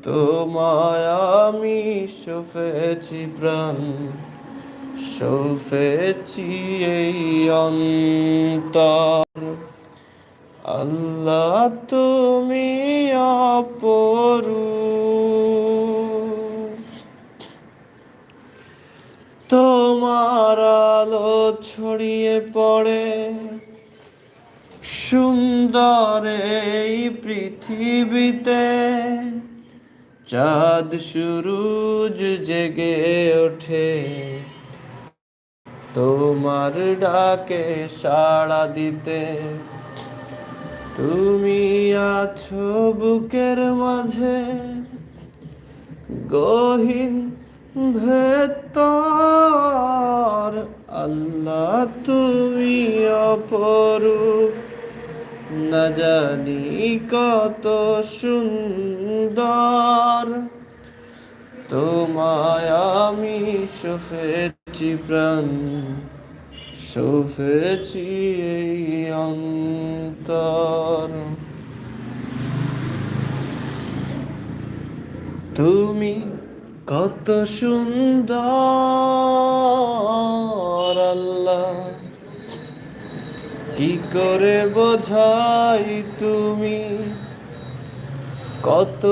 তোমায় আমি সফেছি প্রাণ, সফেছি এই অন্তর। আল্লাহ তুমি অপরূপ, তোমার আলো ছড়িয়ে পড়ে সুন্দর এই পৃথিবীতে। চাঁদ সূরজ জেগে ওঠে তোমার ডাকে সাড়া দিতে। তুমি আছো বুকের মাঝে গহীন ভেতর। আল্লাহ তুমি অপরূপ, না জানি কত সুন্দর। তোমায় আমি সফেছি প্রাণ, সফেছি এই অন্তর। তুমি কত সুন্দর আল্লাহ, কি করে বোঝাই তুমি কত